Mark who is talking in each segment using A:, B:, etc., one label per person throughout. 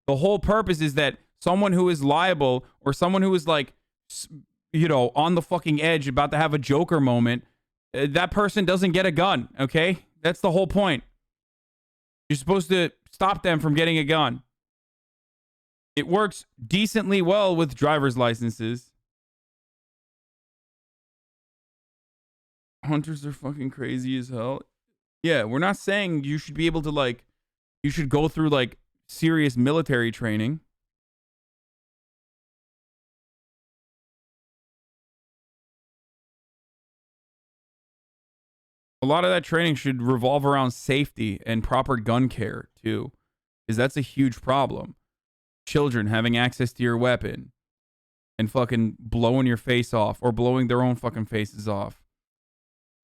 A: The whole purpose is that someone who is liable or someone who is like, on the fucking edge about to have a Joker moment, that person doesn't get a gun, okay? That's the whole point. You're supposed to stop them from getting a gun. It works decently well with driver's licenses. Hunters are fucking crazy as hell. Yeah, we're not saying you should be able to, like, you should go through, like, serious military training. A lot of that training should revolve around safety and proper gun care, too, because that's a huge problem. Children having access to your weapon and fucking blowing your face off or blowing their own fucking faces off.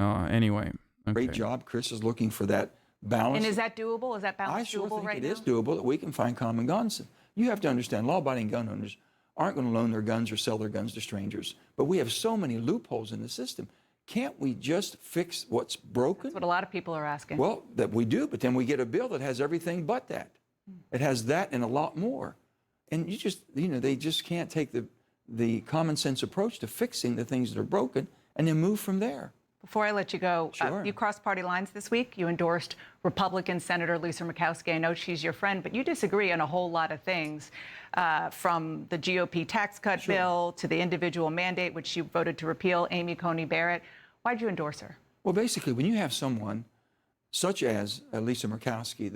A: Anyway. Okay.
B: Great job. Chris is looking for that balance.
C: And is that doable? Is that balance doable right now?
B: I sure think it is doable that we can find common guns. You have to understand, law-abiding gun owners aren't going to loan their guns or sell their guns to strangers. But we have so many loopholes in the system. Can't we just fix what's broken?
C: That's what a lot of people are asking.
B: Well, that we do, but then we get a bill that has everything but that. It has that and a lot more. And you just, they just can't take the common sense approach to fixing the things that are broken and then move from there.
C: Before I let you go,
B: Sure.
C: You crossed party lines this week. You endorsed Republican Senator Lisa Murkowski. I know she's your friend, but you disagree on a whole lot of things, from the GOP tax cut bill to the individual mandate, which you voted to repeal, Amy Coney Barrett. Why'd you endorse her?
B: Well, basically, when you have someone such as Lisa Murkowski,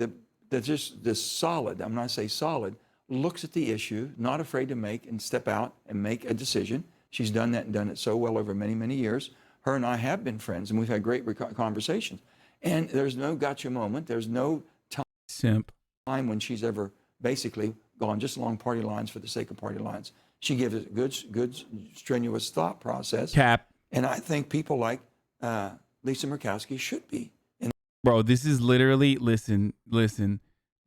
B: that just this solid, I'm not saying solid, looks at the issue, not afraid to make and step out and make a decision. She's done that and done it so well over many, many years. Her and I have been friends, and we've had great conversations. And there's no gotcha moment. There's no time when she's ever basically gone just along party lines for the sake of party lines. She gives it a good, strenuous thought process.
A: Cap.
B: And I think people like Lisa Murkowski should be.
A: Bro, this is literally, listen.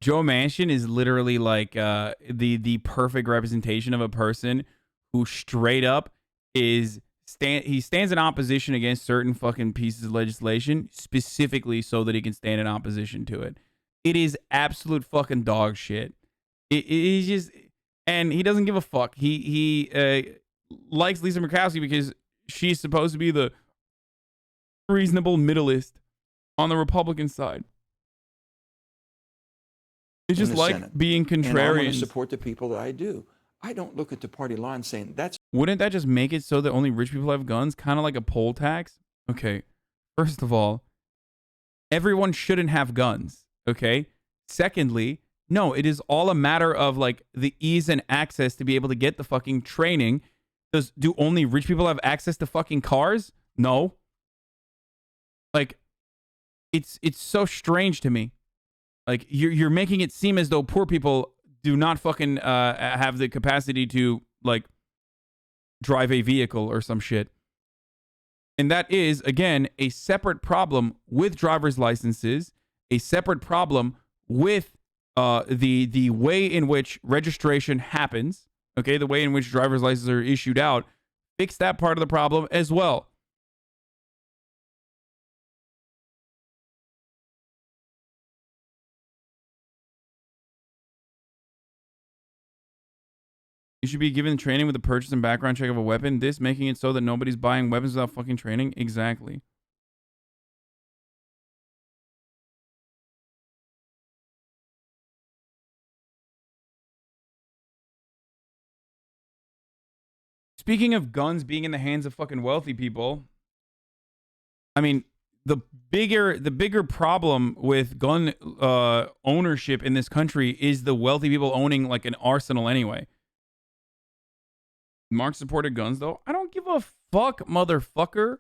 A: Joe Manchin is literally like the perfect representation of a person who straight up is... he stands in opposition against certain fucking pieces of legislation specifically so that he can stand in opposition to it. It is absolute fucking dog shit. It is just, and he doesn't give a fuck. He likes Lisa Murkowski because she's supposed to be the reasonable middleist on the Republican side. It's just like
B: Senate.
A: being contrarian.
B: And I want to support the people that I do. I don't look at the party line saying that's...
A: Wouldn't that just make it so that only rich people have guns? Kind of like a poll tax? Okay. First of all, everyone shouldn't have guns. Okay. Secondly, no, it is all a matter of like the ease and access to be able to get the fucking training. Do only rich people have access to fucking cars? No. Like, it's so strange to me. Like, you're making it seem as though poor people do not fucking have the capacity to, like, drive a vehicle or some shit. And that is, again, a separate problem with driver's licenses, a separate problem with the way in which registration happens, okay, the way in which driver's licenses are issued out. Fix that part of the problem as well. You should be given training with the purchase and background check of a weapon. This making it so that nobody's buying weapons without fucking training. Exactly. Speaking of guns being in the hands of fucking wealthy people, I mean, the bigger problem with gun ownership in this country is the wealthy people owning like an arsenal anyway. Mark supported guns, though. I don't give a fuck, motherfucker.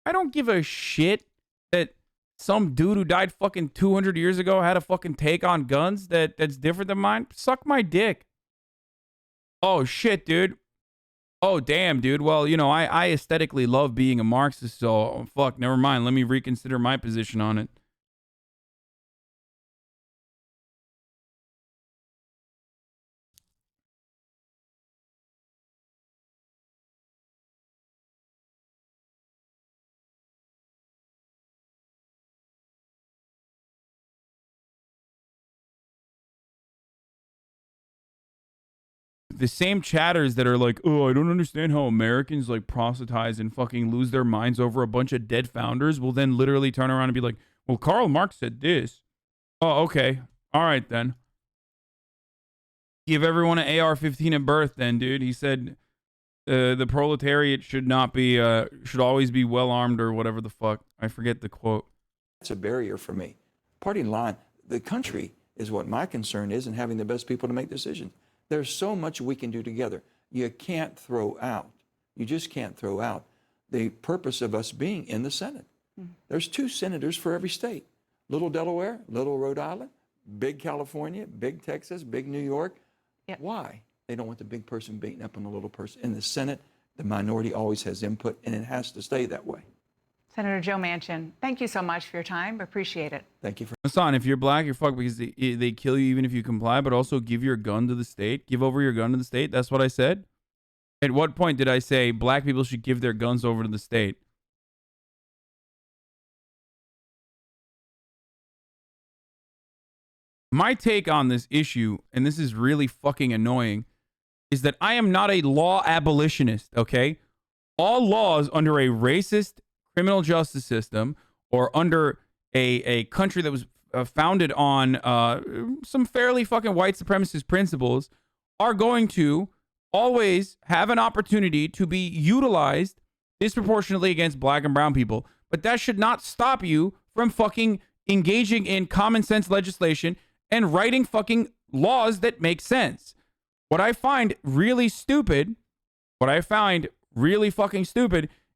A: I don't give a shit that some dude who died fucking 200 years ago had a fucking take on guns that's different than mine. Suck my dick. Oh, shit, dude. Oh, damn, dude. Well, I aesthetically love being a Marxist, so fuck, never mind. Let me reconsider my position on it. the same chatters that are like, oh, I don't understand how Americans like proselytize and fucking lose their minds over a bunch of dead founders will then literally turn around and be like, well, Karl Marx said this. Oh, okay. All right, then. Give everyone an AR-15 at birth then, dude. He said the proletariat should not be, should always be well-armed or whatever the fuck. I forget the quote.
B: It's a barrier for me. Party line, the country is what my concern is, and having the best people to make decisions. There's so much we can do together. You can't throw out. You just can't throw out the purpose of us being in the Senate. There's 2 senators for every state. Little Delaware, little Rhode Island, big California, big Texas, big New York.
C: Yep.
B: Why? They don't want the big person beating up on the little person. In the Senate, the minority always has input, and it has to stay that way.
C: Senator Joe Manchin, thank you so much for your time. Appreciate it.
B: Thank you for.
A: Hassan, if you're black, you're fucked because they kill you even if you comply, but also give your gun to the state. Give over your gun to the state. That's what I said. At what point did I say black people should give their guns over to the state? My take on this issue, and this is really fucking annoying, is that I am not a law abolitionist, okay? All laws under a racist criminal justice system or under a country that was founded on some fairly fucking white supremacist principles are going to always have an opportunity to be utilized disproportionately against black and brown people. But that should not stop you from fucking engaging in common sense legislation and writing fucking laws that make sense. What I find really stupid,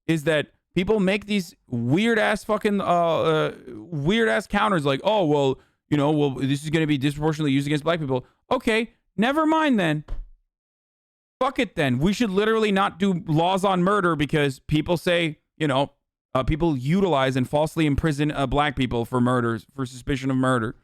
A: is that people make these weird ass fucking weird ass counters like, oh, well, this is going to be disproportionately used against black people. Okay, never mind then. Fuck it then. We should literally not do laws on murder because people say, people utilize and falsely imprison black people for murders, for suspicion of murder.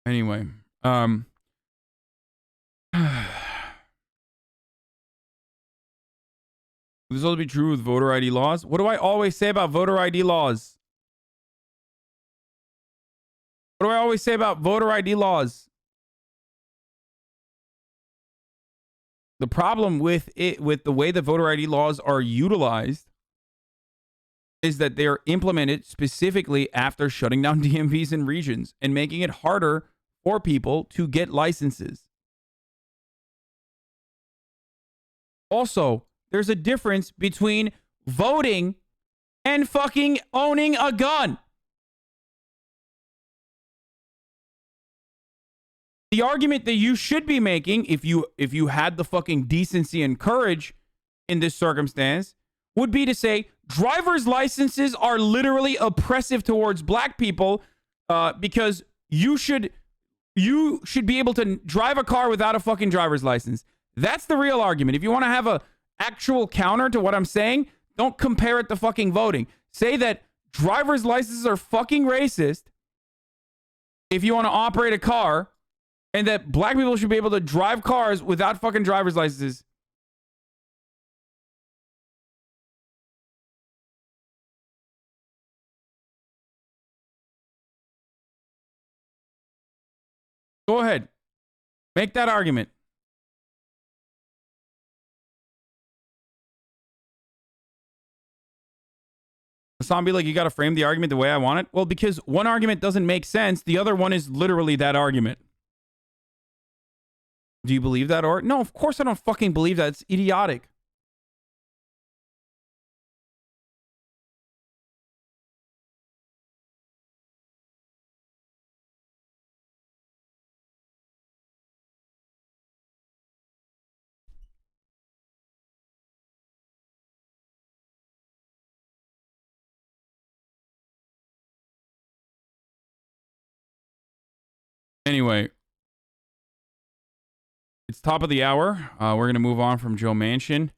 A: Anyway, this will be true with voter ID laws. What do I always say about voter ID laws? What do I always say about voter ID laws? The problem with the way the voter ID laws are utilized is that they are implemented specifically after shutting down DMVs in regions and making it harder for people to get licenses. Also, there's a difference between voting and fucking owning a gun. The argument that you should be making, if you had the fucking decency and courage in this circumstance, would be to say driver's licenses are literally oppressive towards black people because you should be able to drive a car without a fucking driver's license. That's the real argument. If you want to have a actual counter to what I'm saying, don't compare it to fucking voting. Say that driver's licenses are fucking racist if you want to operate a car, and that black people should be able to drive cars without fucking driver's licenses. Go ahead. Make that argument. Hassan be like, you got to frame the argument the way I want it. Well, because one argument doesn't make sense. The other one is literally that argument. Do you believe that? Or no, of course I don't fucking believe that. It's idiotic. Anyway, it's top of the hour. We're going to move on from Joe Manchin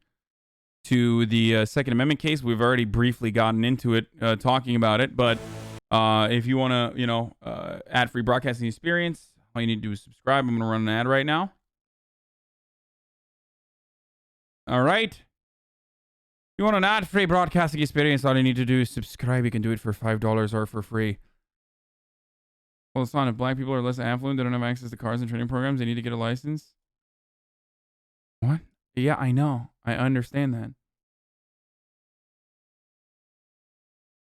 A: to the Second Amendment case. We've already briefly gotten into it, talking about it, but If you want to, ad-free broadcasting experience, all you need to do is subscribe. I'm going to run an ad right now. All right. If you want an ad-free broadcasting experience, all you need to do is subscribe. You can do it for $5 or for free. Well, it's not. If black people are less affluent, they don't have access to cars and training programs, they need to get a license. What? Yeah, I know. I understand that.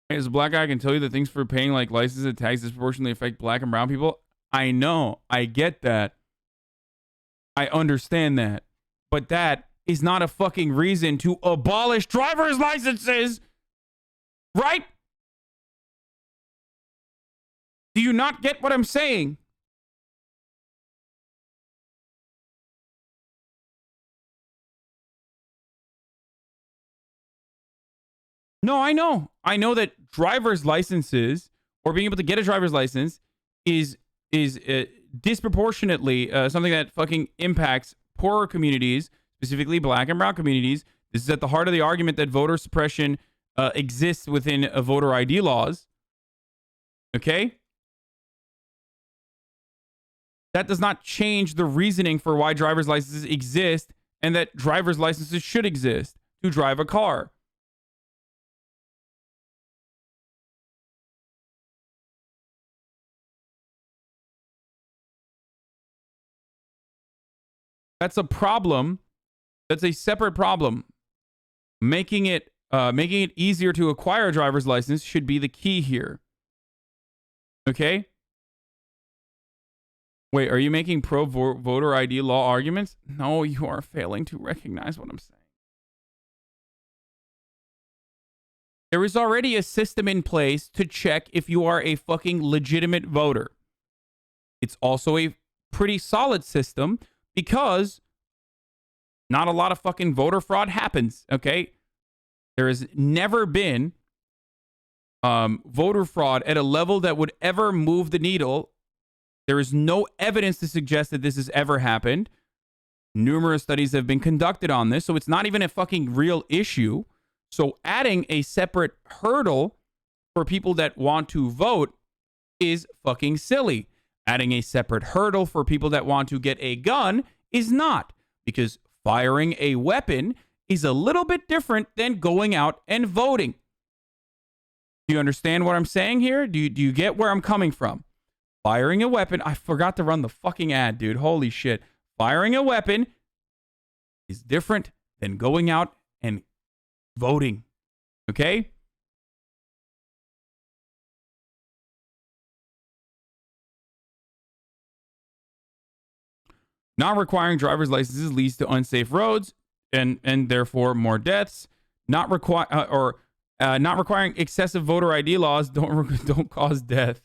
A: As a black guy, I can tell you that things for paying like licenses and tax disproportionately affect black and brown people. I know. I get that. I understand that. But that is not a fucking reason to abolish driver's licenses. Right? Do you not get what I'm saying? No, I know. I know that driver's licenses or being able to get a driver's license is disproportionately something that fucking impacts poorer communities, specifically black and brown communities. This is at the heart of the argument that voter suppression exists within voter ID laws. Okay? That does not change the reasoning for why driver's licenses exist and that driver's licenses should exist to drive a car. That's a problem. That's a separate problem. Making it easier to acquire a driver's license should be the key here. Okay? Wait, are you making pro-voter ID law arguments? No, you are failing to recognize what I'm saying. There is already a system in place to check if you are a fucking legitimate voter. It's also a pretty solid system because not a lot of fucking voter fraud happens, okay? There has never been voter fraud at a level that would ever move the needle. There is no evidence to suggest that this has ever happened. Numerous studies have been conducted on this, so it's not even a fucking real issue. So adding a separate hurdle for people that want to vote is fucking silly. Adding a separate hurdle for people that want to get a gun is not, because firing a weapon is a little bit different than going out and voting. Do you understand what I'm saying here? Do you get where I'm coming from? Firing a weapon, I forgot to run the fucking ad, dude. Holy shit. Firing a weapon is different than going out and voting. Okay? Not requiring driver's licenses leads to unsafe roads and therefore more deaths. Not requiring excessive voter ID laws don't cause death.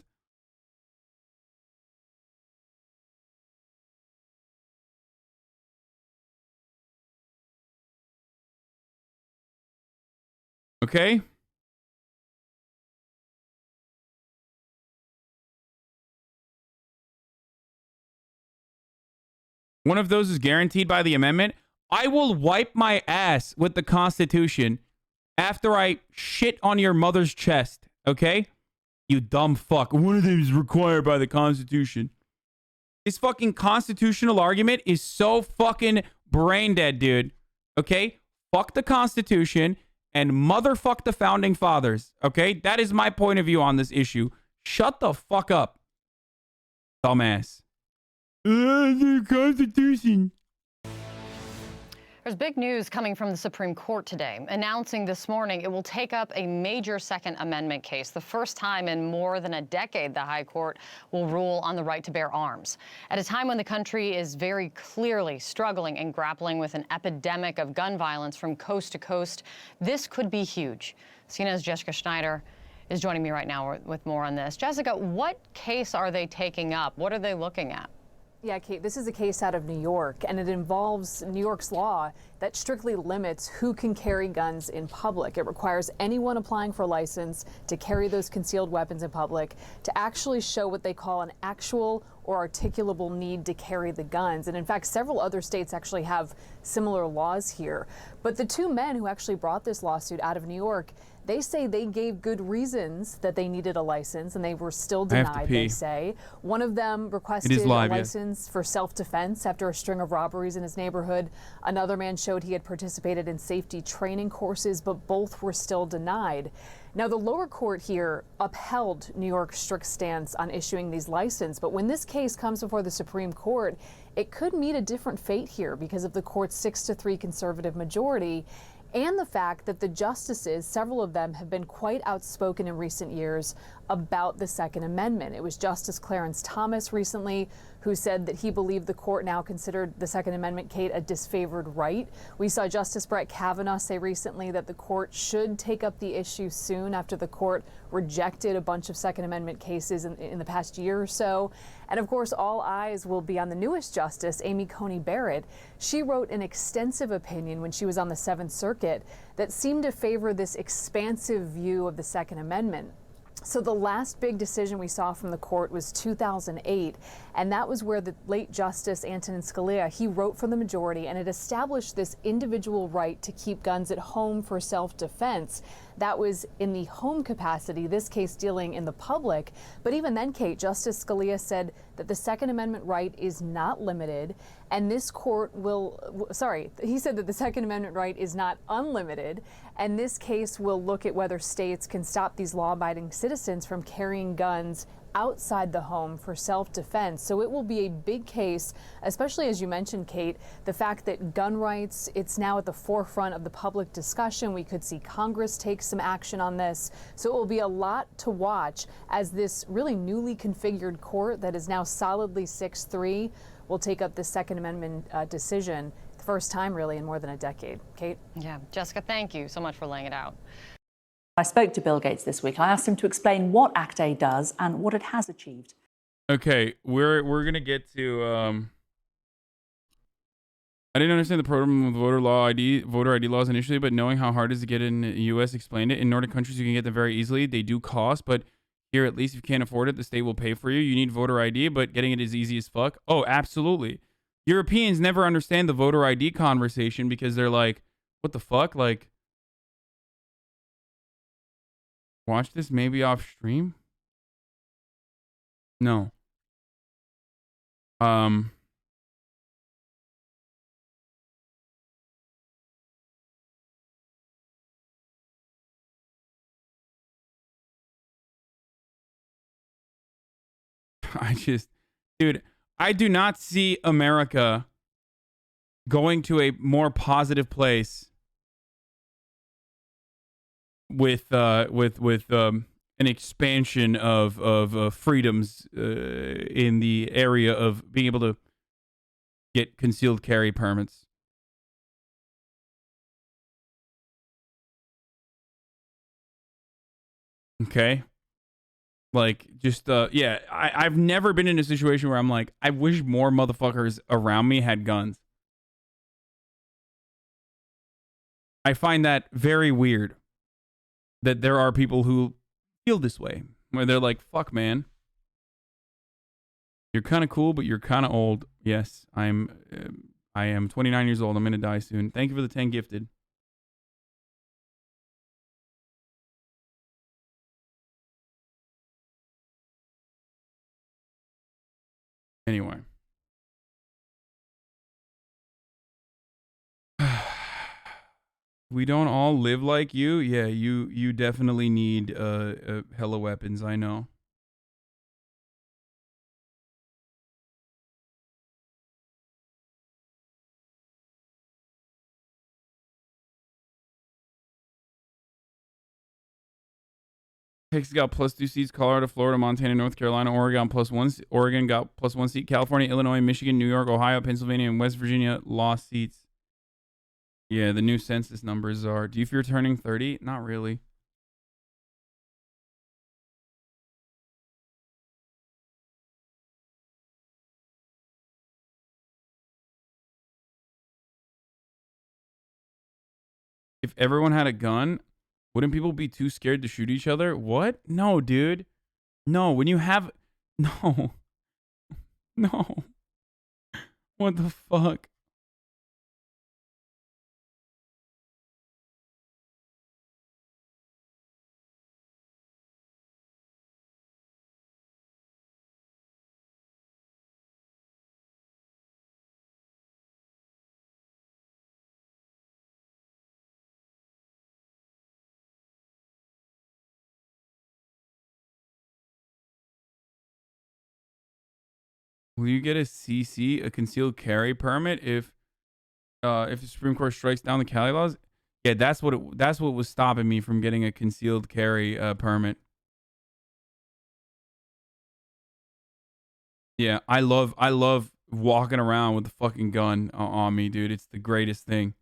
A: Okay? One of those is guaranteed by the amendment. I will wipe my ass with the Constitution after I shit on your mother's chest, okay? You dumb fuck. One of them is required by the Constitution. This fucking constitutional argument is so fucking brain dead, dude. Okay? Fuck the Constitution and motherfuck the founding fathers, okay? That is my point of view on this issue. Shut the fuck up, dumbass. The Constitution.
D: There's big news coming from the Supreme Court today, announcing this morning it will take up a major Second Amendment case. The first time in more than a decade the High Court will rule on the right to bear arms. At a time when the country is very clearly struggling and grappling with an epidemic of gun violence from coast to coast, this could be huge. CNN's Jessica Schneider is joining me right now with more on this. Jessica, what case are they taking up? What are they looking at?
E: Yeah, Kate, this is a case out of New York, and it involves New York's law that strictly limits who can carry guns in public. It requires anyone applying for a license to carry those concealed weapons in public to actually show what they call an actual or articulable need to carry the guns. And in fact, several other states actually have similar laws here. But the two men who actually brought this lawsuit out of New York, They say they gave good reasons that they needed a license, and they were still
A: I have to
E: denied,
A: pee.
E: they say. One of them requested
A: It is live,
E: a
A: yes.
E: license for self-defense after a string of robberies in his neighborhood. Another man showed he had participated in safety training courses, but both were still denied. Now, the lower court here upheld New York's strict stance on issuing these licenses, but when this case comes before the Supreme Court, it could meet a different fate here because of the court's 6-3 conservative majority and the fact that the justices, several of them, have been quite outspoken in recent years about the Second Amendment. It was Justice Clarence Thomas recently who said that he believed the court now considered the Second Amendment, Kate, a disfavored right. We saw Justice Brett Kavanaugh say recently that the court should take up the issue soon after the court rejected a bunch of Second Amendment cases in the past year or so. And of course, all eyes will be on the newest justice, Amy Coney Barrett. She wrote an extensive opinion when she was on the Seventh Circuit that seemed to favor this expansive view of the Second Amendment. So the last big decision we saw from the court was 2008, and that was where the late Justice Antonin Scalia, he wrote for the majority, and it established this individual right to keep guns at home for self-defense. That was in the home capacity, this case dealing in the public. But even then, Kate, Justice Scalia said that the Second Amendment right is not limited, and this court will, he said that the Second Amendment right is not unlimited, and this case will look at whether states can stop these law-abiding citizens from carrying guns outside the home for self-defense. So it will be a big case, especially as you mentioned, Kate, the fact that gun rights, it's now at the forefront of the public discussion. We could see Congress take some action on this. So it will be a lot to watch as this really newly configured court that is now solidly 6-3 will take up the Second Amendment decision. The first time really in more than a decade. Kate?
D: Yeah, Jessica, thank you so much for laying it out.
F: I spoke to Bill Gates this week. I asked him to explain what ACT-A does and what it has achieved.
A: Okay, we're gonna get to. I didn't understand the problem with voter ID laws initially, but knowing how hard it is to get in the U.S. explained it. In Nordic countries, you can get them very easily. They do cost, but here, at least, if you can't afford it, the state will pay for you. You need voter ID, but getting it is easy as fuck. Oh, absolutely. Europeans never understand the voter ID conversation because they're like, what the fuck? Like, watch this maybe off stream? No. Dude, I do not see America going to a more positive place with an expansion of freedoms in the area of being able to get concealed carry permits. Okay. Like, just, yeah, I've never been in a situation where I'm like, I wish more motherfuckers around me had guns. I find that very weird that there are people who feel this way, where they're like, fuck, man. You're kind of cool, but you're kind of old. Yes, I am 29 years old. I'm going to die soon. Thank you for the 10 gifted. Anyway. We don't all live like you. Yeah, you definitely need hella weapons, I know. Texas got +2 seats. Colorado, Florida, Montana, North Carolina, Oregon +1. Oregon got +1 seat. California, Illinois, Michigan, New York, Ohio, Pennsylvania, and West Virginia lost seats. Yeah, the new census numbers are. Do you fear turning 30? Not really. If everyone had a gun, wouldn't people be too scared to shoot each other? What? No, dude. No, when you have... No. No. What the fuck? Will you get a CC, a concealed carry permit, if the Supreme Court strikes down the Cali laws? Yeah, that's what was stopping me from getting a concealed carry permit. Yeah, I love walking around with the fucking gun on me, dude. It's the greatest thing.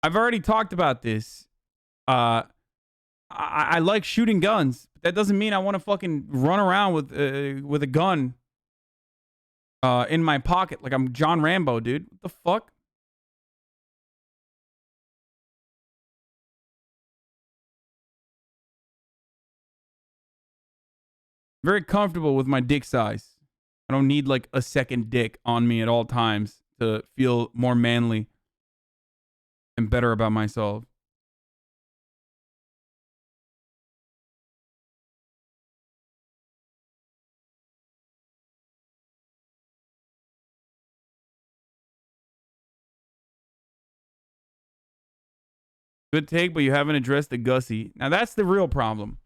A: I've already talked about this. I like shooting guns, but that doesn't mean I want to fucking run around with a gun in my pocket like I'm John Rambo, dude. What the fuck? Very comfortable with my dick size. I don't need like a second dick on me at all times to feel more manly and better about myself. Good take, but you haven't addressed the Gussie. Now that's the real problem.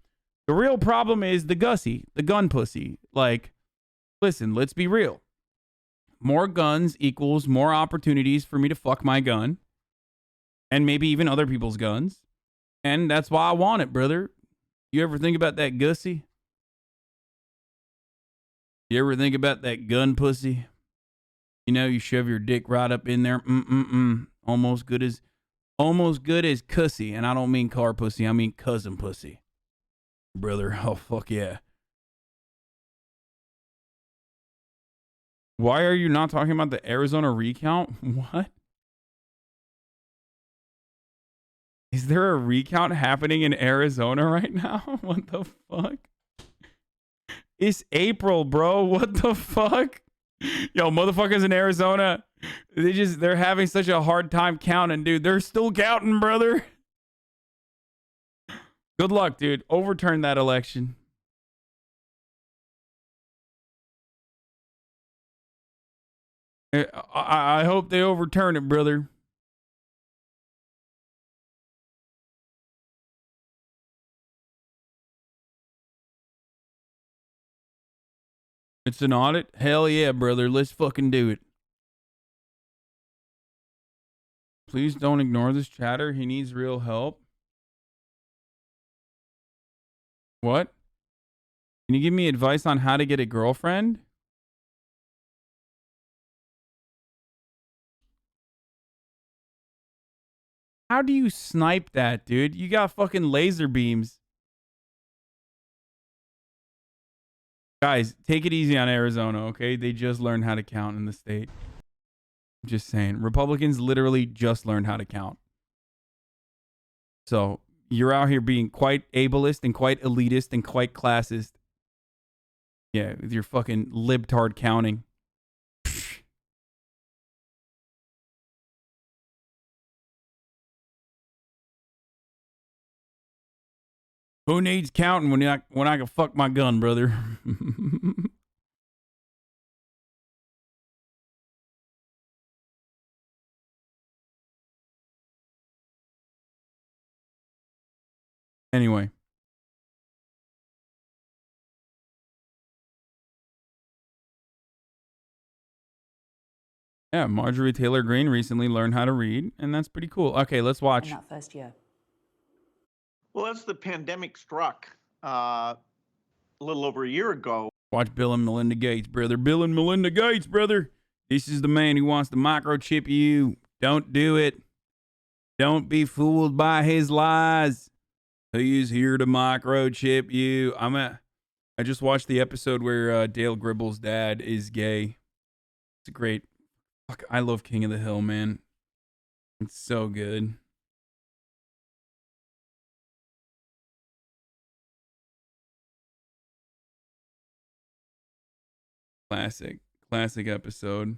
A: The real problem is the Gussie, the gun pussy. Like, listen, let's be real. More guns equals more opportunities for me to fuck my gun. And maybe even other people's guns. And that's why I want it, brother. You ever think about that Gussie? You ever think about that gun pussy? You know, you shove your dick right up in there. Almost good as cussy. And I don't mean car pussy. I mean cousin pussy. Brother, oh fuck yeah. Why are you not talking about the Arizona recount? What? Is there a recount happening in Arizona right now? What the fuck? It's April, bro. What the fuck? Yo, motherfuckers in Arizona, they're having such a hard time counting, dude. They're still counting, brother. Good luck, dude. Overturn that election. I hope they overturn it, brother. It's an audit? Hell yeah, brother. Let's fucking do it. Please don't ignore this chatter. He needs real help. What? Can you give me advice on how to get a girlfriend? How do you snipe that, dude? You got fucking laser beams. Guys, take it easy on Arizona, okay? They just learned how to count in the state. I'm just saying. Republicans literally just learned how to count. So, you're out here being quite ableist and quite elitist and quite classist. Yeah, with your fucking libtard counting. Who needs counting when I can fuck my gun, brother? Anyway. Yeah, Marjorie Taylor Greene recently learned how to read, and that's pretty cool. Okay, let's watch.
F: In that first year.
G: Well, as the pandemic struck a little over a year ago.
A: Watch Bill and Melinda Gates, brother. Bill and Melinda Gates, brother. This is the man who wants to microchip you. Don't do it. Don't be fooled by his lies. He is here to microchip you. I just watched the episode where Dale Gribble's dad is gay. It's a great. Fuck, I love King of the Hill, man. It's so good. Classic episode.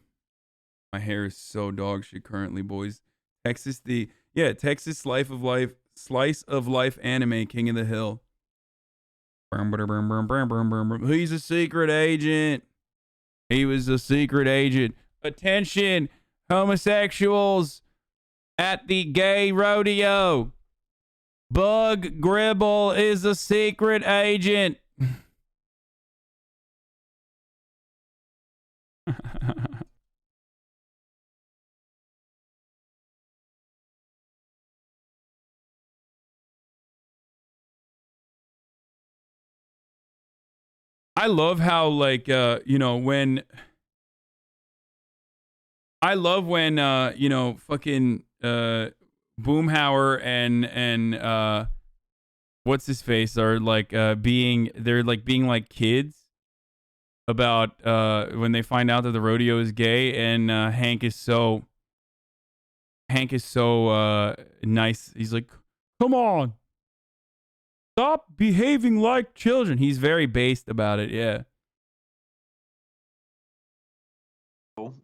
A: My hair is so dog shit currently, boys. Texas slice of life anime, King of the Hill. He's a secret agent. He was a secret agent. Attention, homosexuals at the gay rodeo. Bug Gribble is a secret agent. I love how like when fucking Boomhauer and what's his face are like being like kids about when they find out that the rodeo is gay, and Hank is so nice. He's like, come on, stop behaving like children. He's very based about it. Yeah.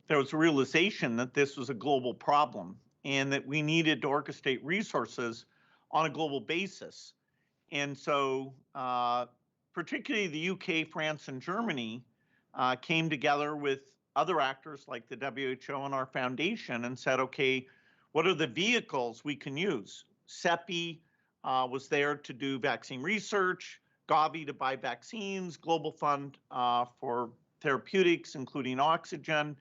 G: There was a realization that this was a global problem and that we needed to orchestrate resources on a global basis. And so, particularly the UK, France, and Germany came together with other actors like the WHO and our foundation and said, okay, what are the vehicles we can use? CEPI was there to do vaccine research, Gavi to buy vaccines, Global Fund for therapeutics, including oxygen.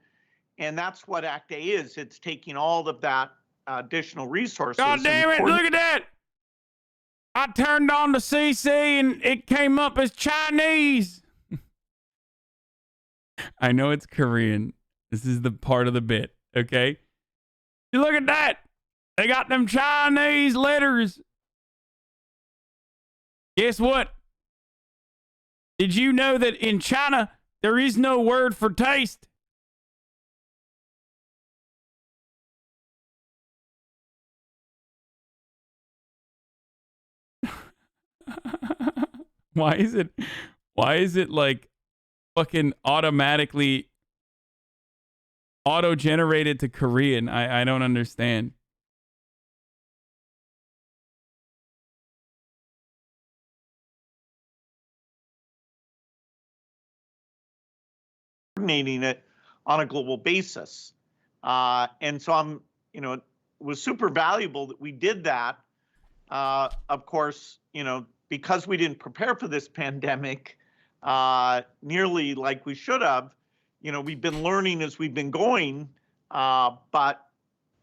G: And that's what ACT-A is. It's taking all of that additional resources.
A: God damn it, look at that. I turned on the CC and it came up as Chinese. I know it's Korean. This is the part of the bit, okay? You look at that. They got them Chinese letters. Guess what? Did you know that in China, there is no word for taste? Why is it like fucking automatically auto-generated to Korean? I don't understand.
G: Coordinating it on a global basis. And so it was super valuable that we did that. Of course, because we didn't prepare for this pandemic nearly like we should have, we've been learning as we've been going. But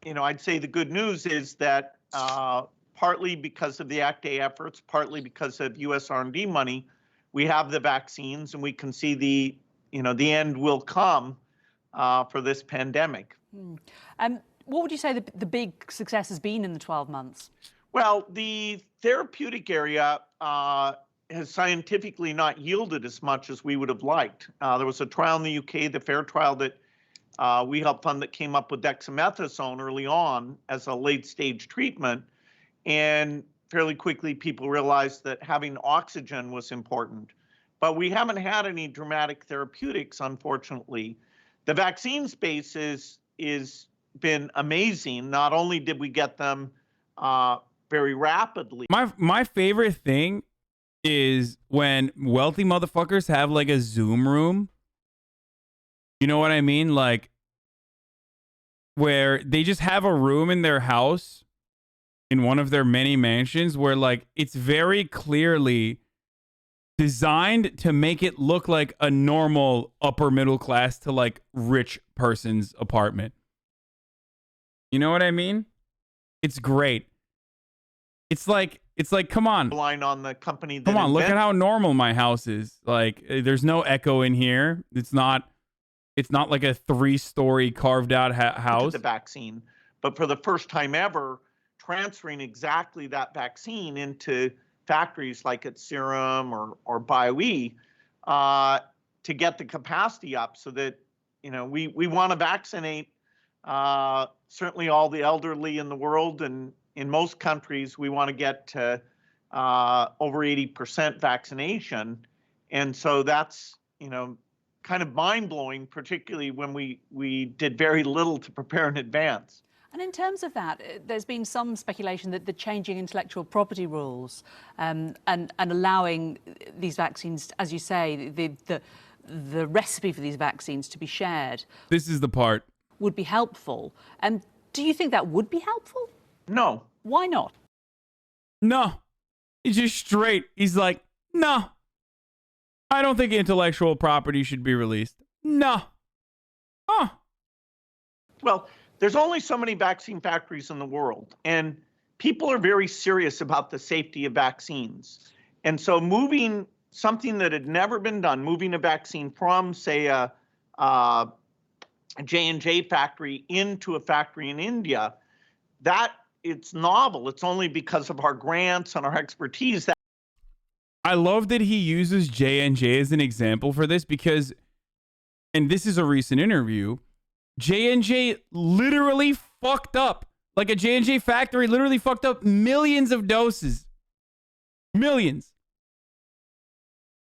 G: I'd say the good news is that partly because of the ACT-A efforts, partly because of U.S. R&D money, we have the vaccines, and we can see the end will come for this pandemic.
F: What would you say the big success has been in the 12 months?
G: Well, the therapeutic area has scientifically not yielded as much as we would have liked. There was a trial in the UK, the FAIR trial that we helped fund, that came up with dexamethasone early on as a late-stage treatment. And fairly quickly, people realized that having oxygen was important. But we haven't had any dramatic therapeutics, unfortunately. The vaccine space is been amazing. Not only did we get them very rapidly.
A: My favorite thing is when wealthy motherfuckers have like a Zoom room. You know what I mean? Like where they just have a room in their house in one of their many mansions where like it's very clearly designed to make it look like a normal upper middle class to like rich person's apartment. You know what I mean? It's great. It's like, come on.
G: Line on the company.
A: Come on, look at how normal my house is. Like, there's no echo in here. It's not like a 3-story carved out house.
G: The vaccine, but for the first time ever, transferring exactly that vaccine into factories like at Serum or BioE to get the capacity up, so that we want to vaccinate certainly all the elderly in the world, and in most countries we want to get to over 80% vaccination, and so that's kind of mind-blowing, particularly when we did very little to prepare in advance.
F: And in terms of that, there's been some speculation that the changing intellectual property rules and allowing these vaccines, as you say, the recipe for these vaccines to be shared.
A: This is the part.
F: Would be helpful. And do you think that would be helpful?
G: No.
F: Why not?
A: No. He's just straight. He's like, no. I don't think intellectual property should be released. No. Huh.
G: Well, there's only so many vaccine factories in the world, and people are very serious about the safety of vaccines. And so moving something that had never been done, moving a vaccine from, say, a J&J factory into a factory in India, that it's novel. It's only because of our grants and our expertise that
A: I love that he uses J&J as an example for this because, and this is a recent interview, J&J literally fucked up. Like a J&J factory literally fucked up millions of doses. Millions.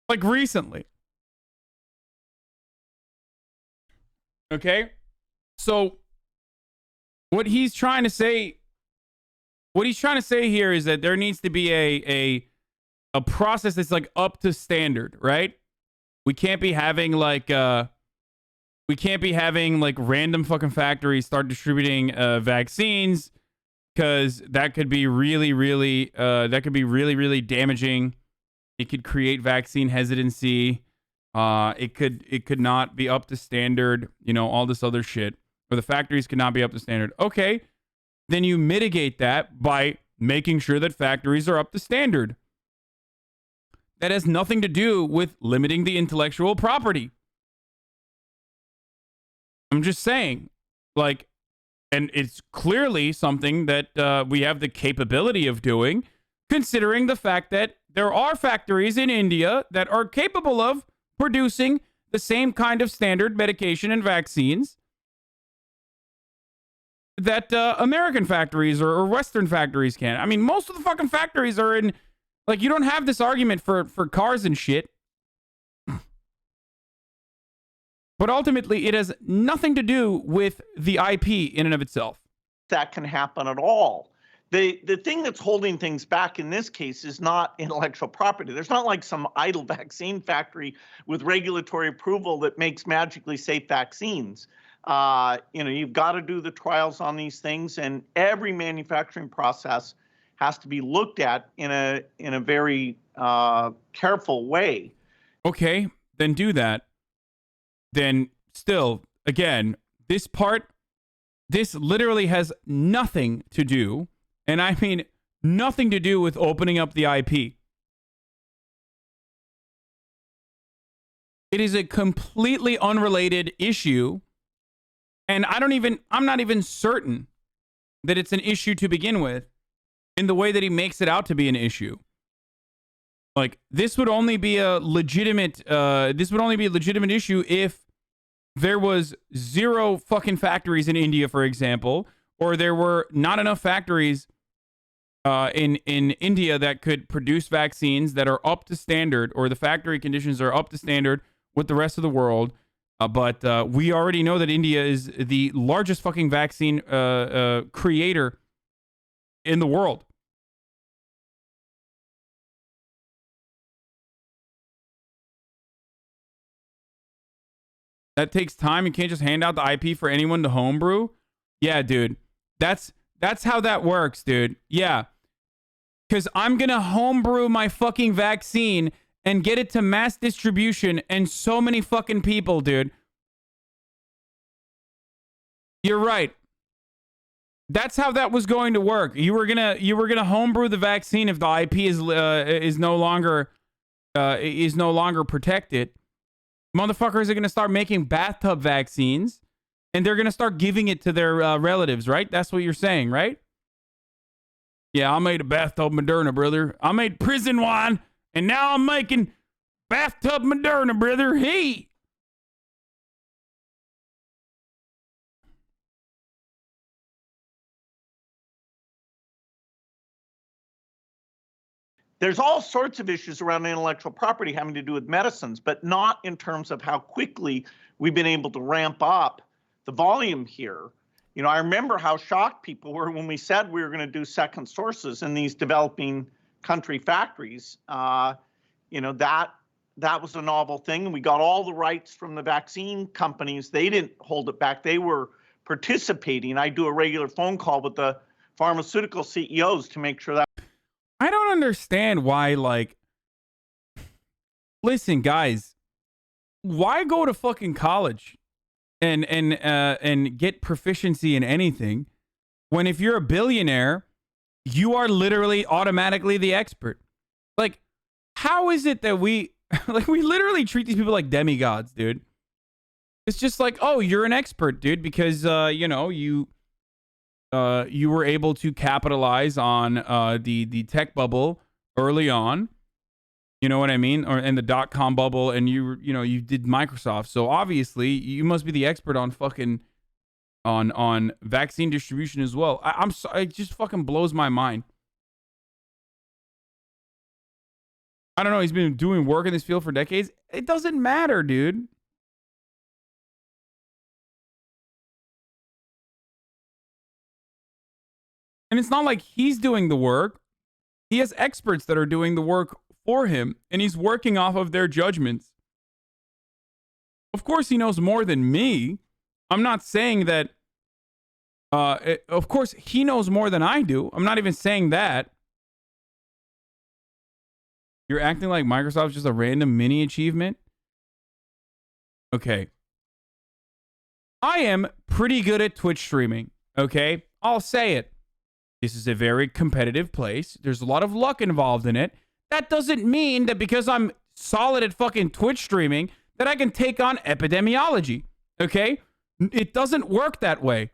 A: Like recently. Okay? So what he's trying to say here is that there needs to be a process that's like up to standard, right? We can't be having like random fucking factories start distributing vaccines, because that could be really damaging. It could create vaccine hesitancy. It could not be up to standard, all this other shit. Or the factories could not be up to standard. Okay, then you mitigate that by making sure that factories are up to standard. That has nothing to do with limiting the intellectual property. I'm just saying, like, and it's clearly something that we have the capability of doing, considering the fact that there are factories in India that are capable of producing the same kind of standard medication and vaccines that American factories or Western factories can. I mean, most of the fucking factories are in, like, you don't have this argument for cars and shit. But ultimately, it has nothing to do with the IP in and of itself.
G: that can happen at all. The thing that's holding things back in this case is not intellectual property. There's not like some idle vaccine factory with regulatory approval that makes magically safe vaccines. You've got to do the trials on these things, and every manufacturing process has to be looked at in a very careful way.
A: Okay, then do that. Then still, again, this literally has nothing to do, and I mean nothing to do with opening up the IP. It is a completely unrelated issue, and I'm not even certain that it's an issue to begin with in the way that he makes it out to be an issue. Like, this would only be a legitimate issue if there was zero fucking factories in India, for example, or there were not enough factories in India that could produce vaccines that are up to standard, or the factory conditions are up to standard with the rest of the world. But we already know that India is the largest fucking vaccine creator in the world. That takes time. You can't just hand out the IP for anyone to homebrew. Yeah, dude. That's how that works, dude. Yeah. Because I'm going to homebrew my fucking vaccine and get it to mass distribution and so many fucking people, dude. You're right. That's how that was going to work. You were gonna homebrew the vaccine if the IP is no longer protected. Motherfuckers are gonna start making bathtub vaccines, and they're gonna start giving it to their relatives, right? That's what you're saying, right? Yeah, I made a bathtub Moderna, brother. I made prison wine, and now I'm making bathtub Moderna, brother. Hey.
G: There's all sorts of issues around intellectual property having to do with medicines, but not in terms of how quickly we've been able to ramp up the volume here. I remember how shocked people were when we said we were going to do second sources in these developing country factories. That was a novel thing, and we got all the rights from the vaccine companies. They didn't hold it back. They were participating. I do a regular phone call with the pharmaceutical CEOs to make sure that.
A: I don't understand why, like, listen, guys, why go to fucking college and get proficiency in anything when if you're a billionaire, you are literally automatically the expert? Like, how is it that we Like, we literally treat these people like demigods, dude. It's just like, oh, you're an expert, dude, because you know, you were able to capitalize on the tech bubble early on. You know what I mean? Or in the .com bubble, and you did Microsoft. So obviously, you must be the expert on fucking on vaccine distribution as well. I'm sorry, it just fucking blows my mind. I don't know. He's been doing work in this field for decades. It doesn't matter, dude. And it's not like he's doing the work. He has experts that are doing the work for him, and he's working off of their judgments. Of course, he knows more than me. I'm not saying that. Of course, he knows more than I do. I'm not even saying that. You're acting like Microsoft's just a random mini achievement? Okay. I am pretty good at Twitch streaming, okay? I'll say it. This is a very competitive place. There's a lot of luck involved in it. That doesn't mean that because I'm solid at fucking Twitch streaming that I can take on epidemiology, okay? It doesn't work that way.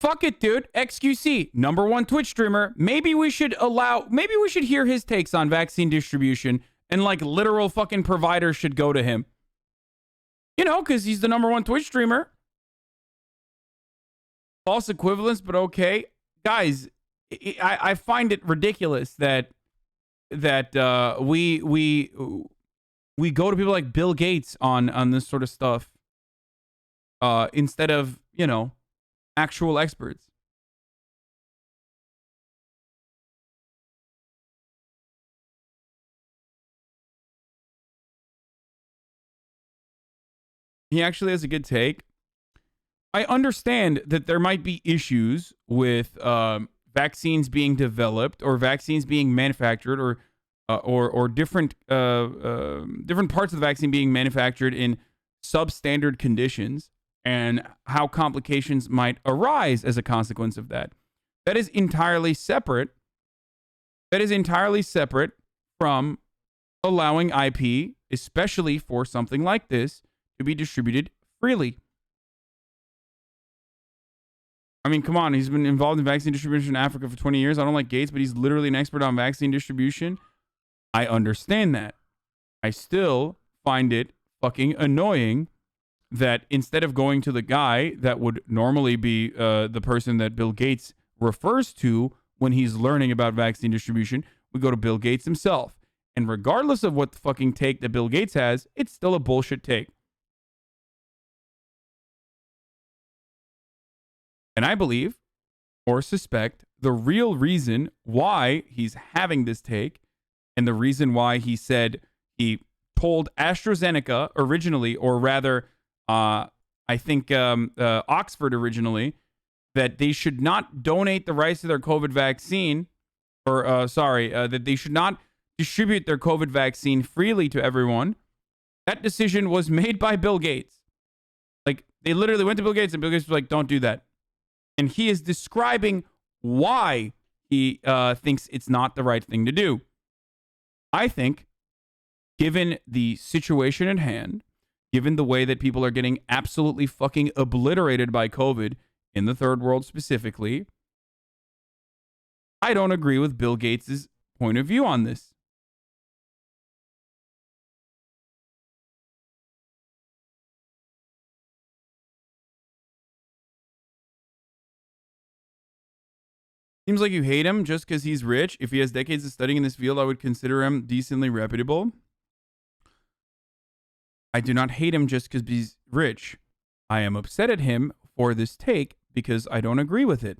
A: Fuck it, dude. XQC, #1 Twitch streamer. Maybe we should hear his takes on vaccine distribution, and like literal fucking providers should go to him. You know, because he's the #1 Twitch streamer. False equivalence, but okay. Guys, I find it ridiculous that we go to people like Bill Gates on this sort of stuff instead of, you know, actual experts. He actually has a good take. I understand that there might be issues with vaccines being developed or vaccines being manufactured or different different parts of the vaccine being manufactured in substandard conditions, and how complications might arise as a consequence of that. That is entirely separate. That is entirely separate from allowing IP, especially for something like this, to be distributed freely. I mean, come on. He's been involved in vaccine distribution in Africa for 20 years. I don't like Gates, but he's literally an expert on vaccine distribution. I understand that. I still find it fucking annoying that instead of going to the guy that would normally be the person that Bill Gates refers to when he's learning about vaccine distribution, we go to Bill Gates himself. And regardless of what the fucking take that Bill Gates has, it's still a bullshit take. And I believe or suspect the real reason why he's having this take, and the reason why he said he told AstraZeneca originally, or rather, I think Oxford originally, that they should not donate the rights to their COVID vaccine, or that they should not distribute their COVID vaccine freely to everyone. That decision was made by Bill Gates. Like, they literally went to Bill Gates, and Bill Gates was like, don't do that. And he is describing why he thinks it's not the right thing to do. I think, given the situation at hand, given the way that people are getting absolutely fucking obliterated by COVID in the third world specifically, I don't agree with Bill Gates' point of view on this. Seems like you hate him just because he's rich. If he has decades of studying in this field, I would consider him decently reputable. I do not hate him just because he's rich. I am upset at him for this take because I don't agree with it.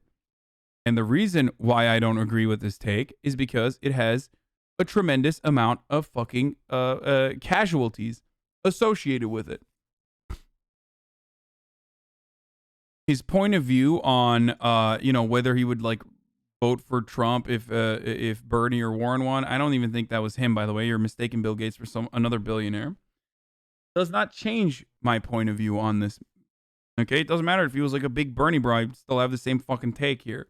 A: And the reason why I don't agree with this take is because it has a tremendous amount of fucking casualties associated with it. His point of view on, whether he would like vote for Trump if Bernie or Warren won. I don't even think that was him, by the way. You're mistaking Bill Gates for another billionaire. Does not change my point of view on this. Okay, it doesn't matter if he was like a big Bernie bro. I'd still have the same fucking take here.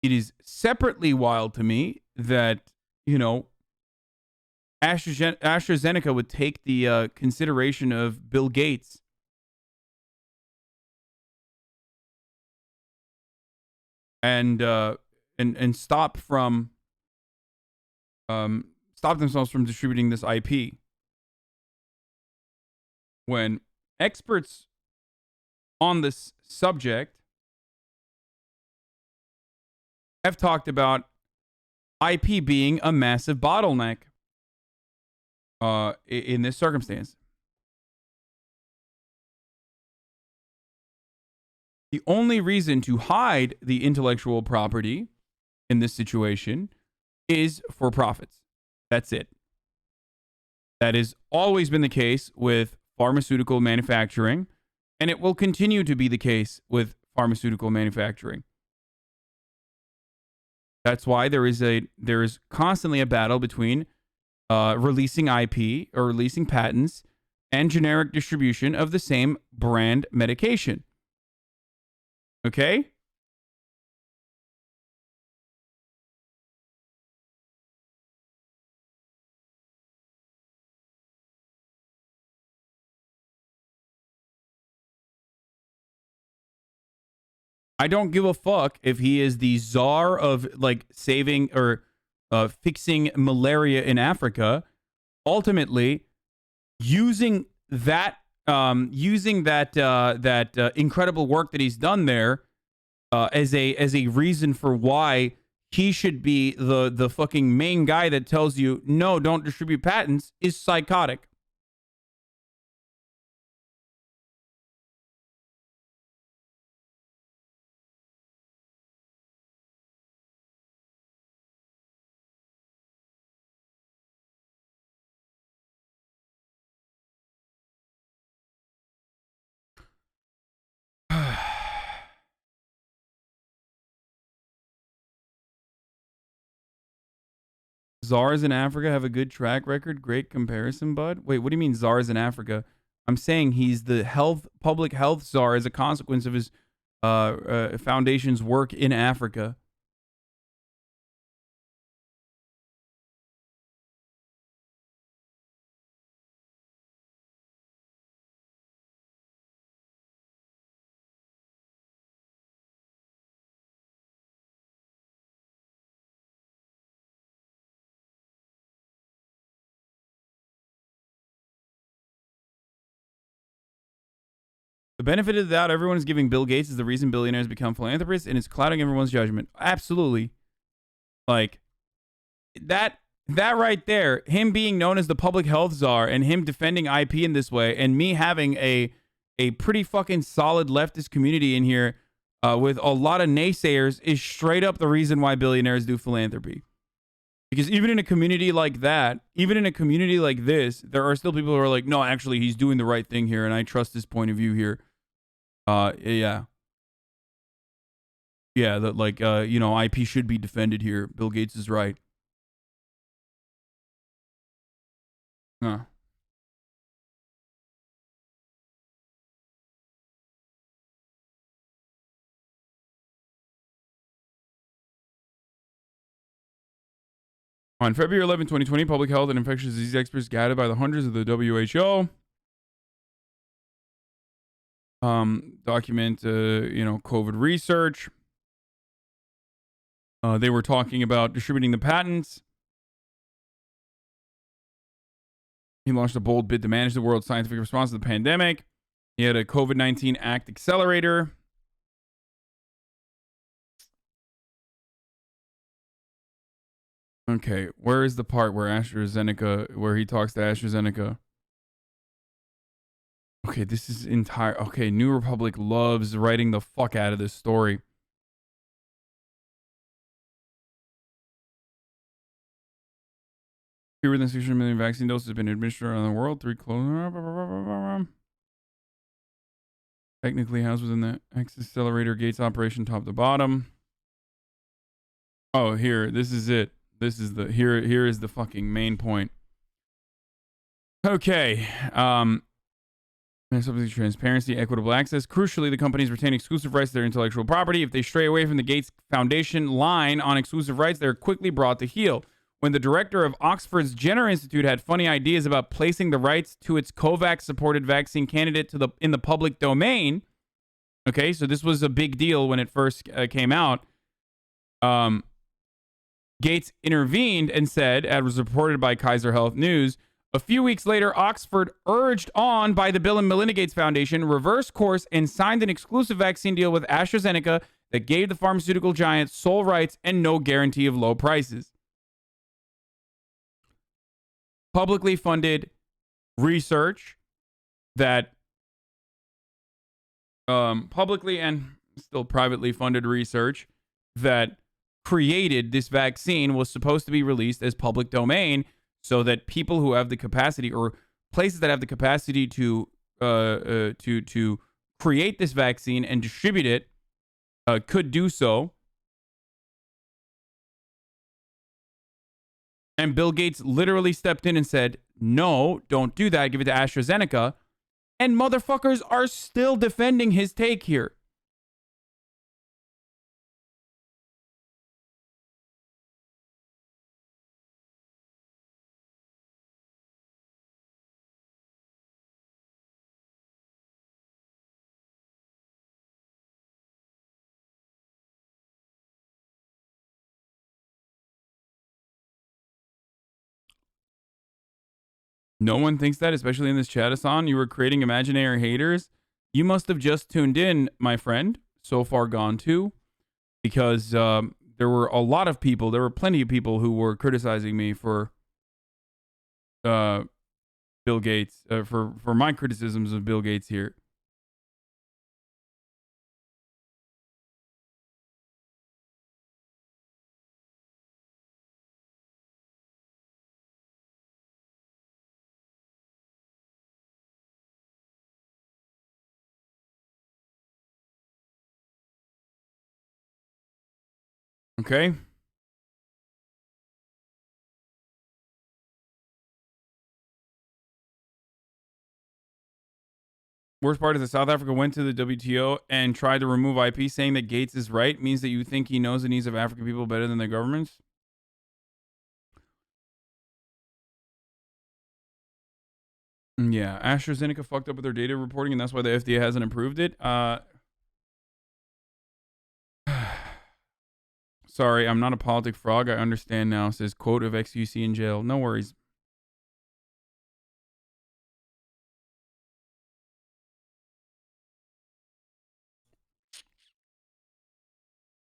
A: It is separately wild to me that, AstraZeneca would take the consideration of Bill Gates and stop themselves from distributing this IP when experts on this subject have talked about IP being a massive bottleneck in this circumstance. The only reason to hide the intellectual property in this situation is for profits. That's it. That has always been the case with pharmaceutical manufacturing, and it will continue to be the case with pharmaceutical manufacturing. That's why there is constantly a battle between releasing IP or releasing patents and generic distribution of the same brand medication. Okay? I don't give a fuck if he is the czar of like saving or fixing malaria in Africa. Ultimately, using that incredible work that he's done there as a reason for why he should be the fucking main guy that tells you no, don't distribute patents is psychotic. Czars in Africa have a good track record. Great comparison, bud. Wait, what do you mean czars in Africa? I'm saying he's the public health czar as a consequence of his foundation's work in Africa. The benefit of the doubt everyone is giving Bill Gates is the reason billionaires become philanthropists, and it's clouding everyone's judgment. Absolutely. Like, that right there, him being known as the public health czar and him defending IP in this way, and me having a pretty fucking solid leftist community in here with a lot of naysayers is straight up the reason why billionaires do philanthropy. Because even in a community like that, even in a community like this, there are still people who are like, no, actually, he's doing the right thing here, and I trust his point of view here. Yeah. Yeah, that like, IP should be defended here. Bill Gates is right. Huh. On February 11, 2020, public health and infectious disease experts gathered by the hundreds of the WHO document, COVID research. They were talking about distributing the patents. He launched a bold bid to manage the world's scientific response to the pandemic. He had a COVID-19 Act accelerator. Okay, where is the part where he talks to AstraZeneca? Okay, this is entire. Okay, New Republic loves writing the fuck out of this story. Fewer than 600 million vaccine doses have been administered around the world. Technically housed within the accelerator Gates operation top to bottom. Oh, here. This is it. This is the here is the fucking main point. Okay. And subject to transparency, equitable access. Crucially, the companies retain exclusive rights to their intellectual property. If they stray away from the Gates Foundation line on exclusive rights, they're quickly brought to heel. When the director of Oxford's Jenner Institute had funny ideas about placing the rights to its COVAX-supported vaccine candidate in the public domain, okay, so this was a big deal when it first came out. Gates intervened and said, as was reported by Kaiser Health News, a few weeks later, Oxford, urged on by the Bill and Melinda Gates Foundation, reversed course and signed an exclusive vaccine deal with AstraZeneca that gave the pharmaceutical giant sole rights and no guarantee of low prices. Publicly funded research that publicly and still privately funded research that created this vaccine was supposed to be released as public domain so that people who have the capacity or places that have the capacity to create this vaccine and distribute it could do so. And Bill Gates literally stepped in and said, no, don't do that. Give it to AstraZeneca. And motherfuckers are still defending his take here. No one thinks that, especially in this chat, Hassan. You were creating imaginary haters. You must have just tuned in, my friend. So far gone too. Because there were a lot of people, there were plenty of people who were criticizing me for Bill Gates, for my criticisms of Bill Gates here. Okay. Worst part is that South Africa went to the WTO and tried to remove IP, saying that Gates is right means that you think he knows the needs of African people better than their governments. Yeah, AstraZeneca fucked up with their data reporting, and that's why the FDA hasn't approved it. Sorry, I'm not a politic frog. I understand now. Says quote of XUC in jail. No worries.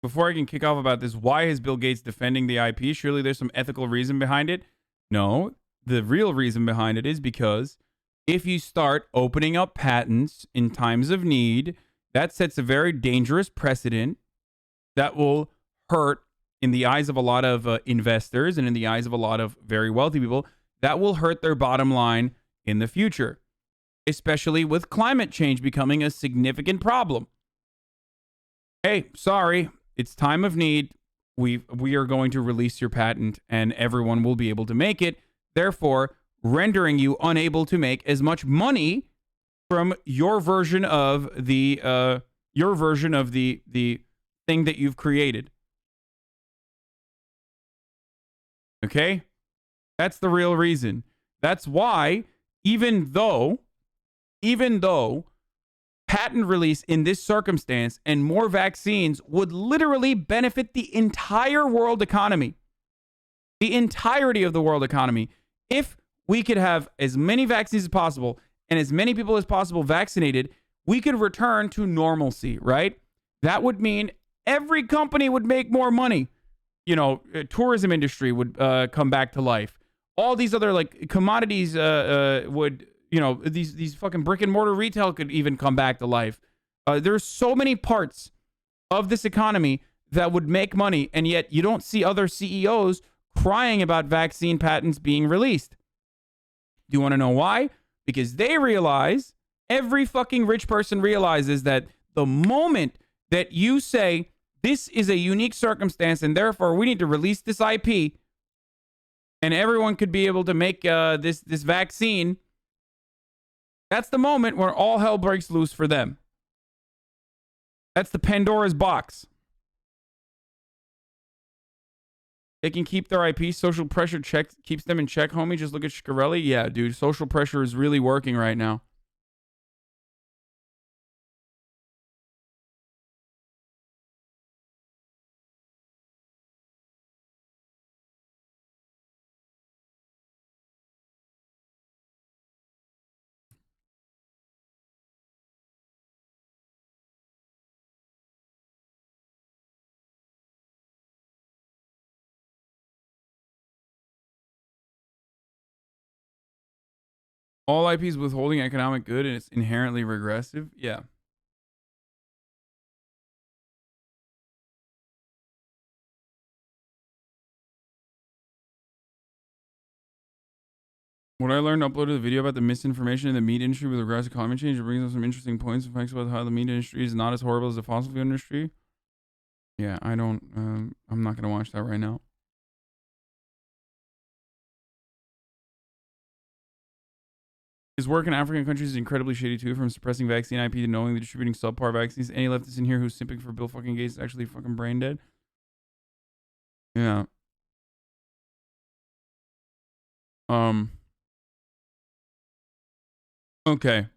A: Before I can kick off about this, why is Bill Gates defending the IP? Surely there's some ethical reason behind it. No, the real reason behind it is because if you start opening up patents in times of need, that sets a very dangerous precedent that will hurt in the eyes of a lot of investors and in the eyes of a lot of very wealthy people. That will hurt their bottom line in the future, especially with climate change becoming a significant problem. Hey, sorry, it's time of need. We are going to release your patent and everyone will be able to make it, therefore rendering you unable to make as much money from your version of the thing that you've created. Okay? That's the real reason. That's why, even though patent release in this circumstance and more vaccines would literally benefit the entire world economy, the entirety of the world economy, if we could have as many vaccines as possible and as many people as possible vaccinated, we could return to normalcy, right? That would mean every company would make more money. You know, tourism industry would come back to life. All these other like commodities would, you know, these fucking brick and mortar retail could even come back to life. There's so many parts of this economy that would make money, and yet you don't see other CEOs crying about vaccine patents being released. Do you want to know why? Because they realize, every fucking rich person realizes that the moment that you say, this is a unique circumstance and therefore we need to release this IP and everyone could be able to make this vaccine That's the moment where all hell breaks loose for them. That's the Pandora's box. They can keep their IP. Social pressure keeps them in check, homie. Just look at Shkreli. Yeah, dude. Social pressure is really working right now. All IP is withholding economic good and it's inherently regressive. Yeah. What I learned, uploaded a video about the misinformation in the meat industry with regards to climate change. It brings up some interesting points and facts about how the meat industry is not as horrible as the fossil fuel industry. Yeah, I don't, I'm not going to watch that right now. His work in African countries is incredibly shady too, from suppressing vaccine IP to knowingly distributing subpar vaccines. Any leftist in here who's simping for Bill fucking Gates is actually fucking brain dead. Yeah. Okay.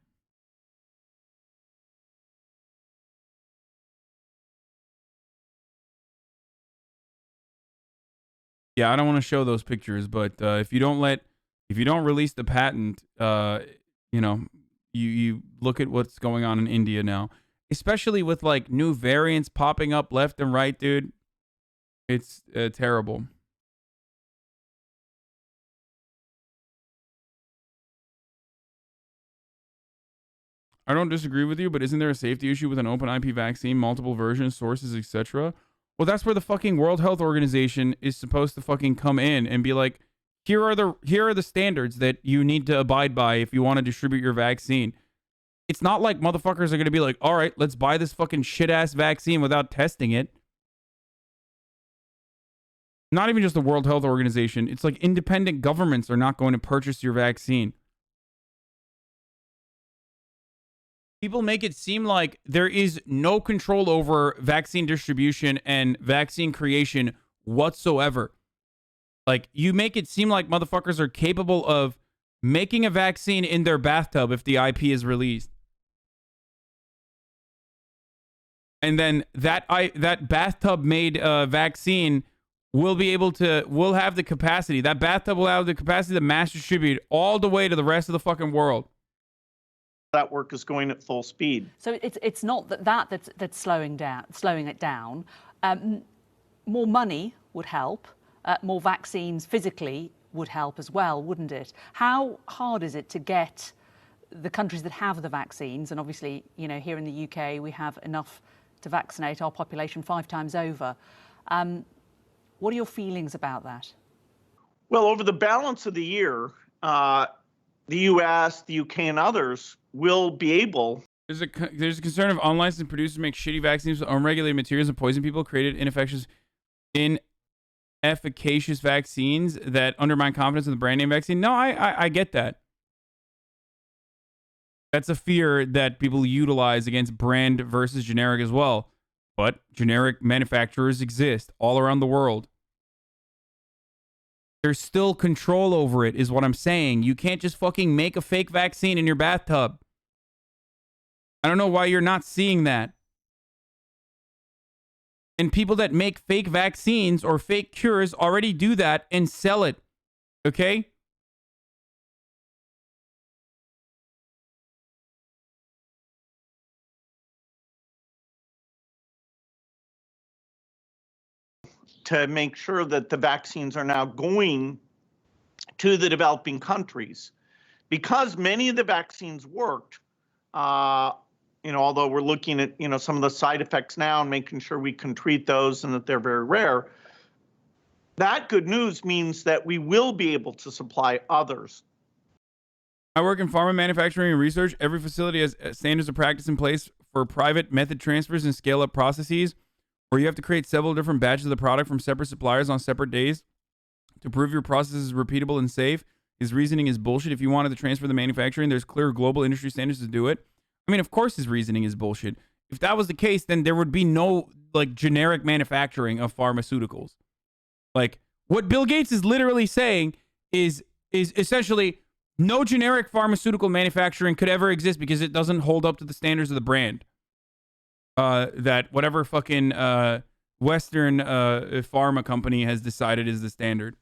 A: Yeah, I don't want to show those pictures, but if you don't release the patent, you know, you look at what's going on in India now, especially with like new variants popping up left and right, dude. It's terrible. I don't disagree with you, but isn't there a safety issue with an open IP vaccine, multiple versions, sources, etc.? Well, that's where the fucking World Health Organization is supposed to fucking come in and be like, here are the standards that you need to abide by if you want to distribute your vaccine. It's not like motherfuckers are going to be like, all right, let's buy this fucking shit ass vaccine without testing it. Not even just the World Health Organization. It's like independent governments are not going to purchase your vaccine. People make it seem like there is no control over vaccine distribution and vaccine creation whatsoever. Like, you make it seem like motherfuckers are capable of making a vaccine in their bathtub if the IP is released. And then that bathtub-made vaccine will have the capacity. That bathtub will have the capacity to mass distribute all the way to the rest of the fucking world.
G: That work is going at full speed.
F: So it's not that's slowing it down. More money would help. More vaccines physically would help as well, wouldn't it? How hard is it to get the countries that have the vaccines? And obviously, you know, here in the UK, we have enough to vaccinate our population 5 times over. What are your feelings about that?
G: Well, over the balance of the year, the US, the UK, and others will be able.
A: There's a concern of unlicensed producers make shitty vaccines with unregulated materials and poison people, created inefficacious vaccines that undermine confidence in the brand name vaccine. No, I get that. That's a fear that people utilize against brand versus generic as well. But generic manufacturers exist all around the world. There's still control over it, is what I'm saying. You can't just fucking make a fake vaccine in your bathtub. I don't know why you're not seeing that. And people that make fake vaccines or fake cures already do that and sell it. Okay?
G: To make sure that the vaccines are now going to the developing countries. Because many of the vaccines worked, although we're looking at, some of the side effects now and making sure we can treat those and that they're very rare, that good news means that we will be able to supply others.
A: I work in pharma manufacturing and research. Every facility has standards of practice in place for private method transfers and scale-up processes, where you have to create several different batches of the product from separate suppliers on separate days to prove your process is repeatable and safe. His reasoning is bullshit. If you wanted to transfer the manufacturing, there's clear global industry standards to do it. I mean, of course his reasoning is bullshit. If that was the case, then there would be no like generic manufacturing of pharmaceuticals. Like what Bill Gates is literally saying is essentially no generic pharmaceutical manufacturing could ever exist because it doesn't hold up to the standards of the brand. That whatever fucking Western pharma company has decided is the standard.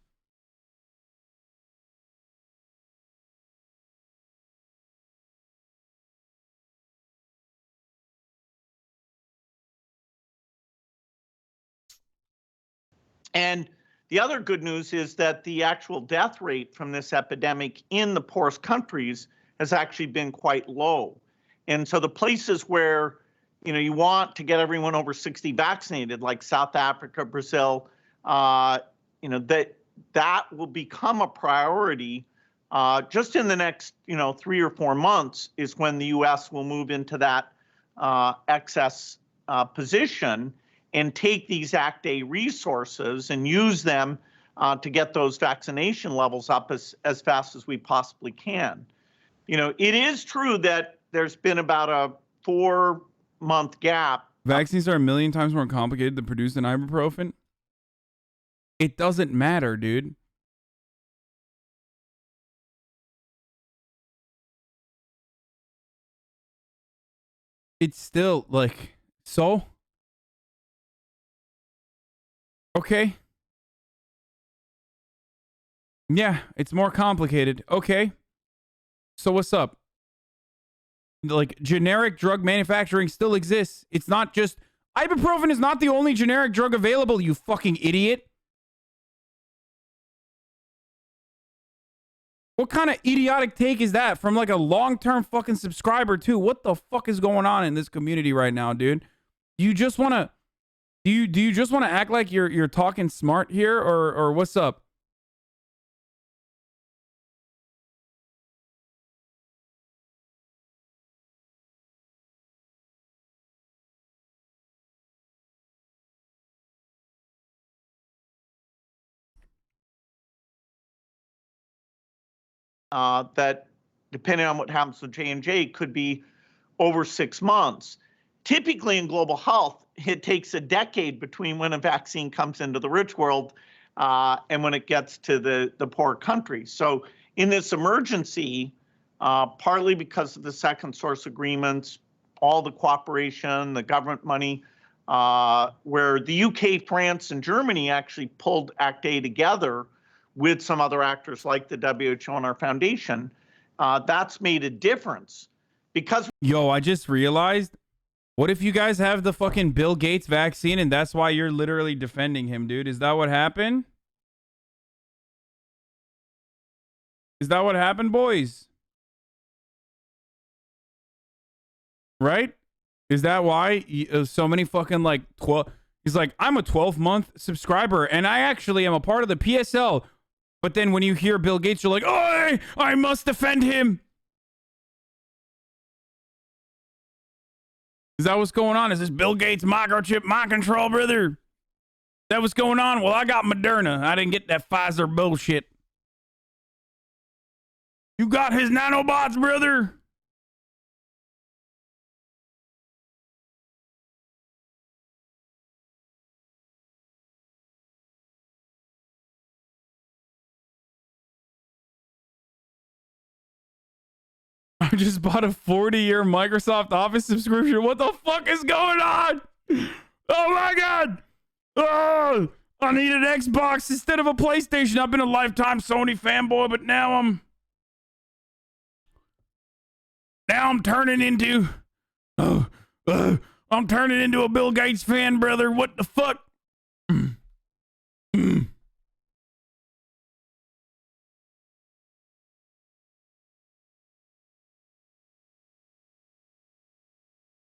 G: And the other good news is that the actual death rate from this epidemic in the poorest countries has actually been quite low. And so the places where, you know, you want to get everyone over 60 vaccinated, like South Africa, Brazil, you know, that will become a priority just in the next, you know, 3 or 4 months is when the U.S. will move into that excess position and take these Act A resources and use them to get those vaccination levels up as fast as we possibly can. You know, it is true that there's been about a 4-month gap.
A: Vaccines are a million times more complicated to produce than ibuprofen. It doesn't matter, dude. It's still like, so? Okay. Yeah, it's more complicated. Okay. So what's up? Like, generic drug manufacturing still exists. It's not just... Ibuprofen is not the only generic drug available, you fucking idiot. What kind of idiotic take is that from like a long-term fucking subscriber too? What the fuck is going on in this community right now, dude? You just want to... Do you just want to act like you're talking smart here, or what's up?
G: That, depending on what happens with J&J, could be over 6 months. Typically in global health, it takes a decade between when a vaccine comes into the rich world and when it gets to the poor countries. So in this emergency, partly because of the second source agreements, all the cooperation, the government money, where the UK, France, and Germany actually pulled Act A together with some other actors like the WHO and our foundation, that's made a difference. Because
A: yo, I just realized, what if you guys have the fucking Bill Gates vaccine and that's why you're literally defending him, dude? Is that what happened? Is that what happened, boys? Right? Is that why so many fucking like 12... He's like, I'm a 12-month subscriber and I actually am a part of the PSL. But then when you hear Bill Gates, you're like, oh, I must defend him. Is that what's going on? Is this Bill Gates microchip mind control, brother? Is that what's going on? Well, I got Moderna. I didn't get that Pfizer bullshit. You got his nanobots, brother. I just bought a 40-year Microsoft Office subscription. What the fuck is going on? Oh my God. Oh, I need an Xbox instead of a PlayStation. I've been a lifetime Sony fanboy, but now I'm turning into... I'm turning into a Bill Gates fan, brother. What the fuck?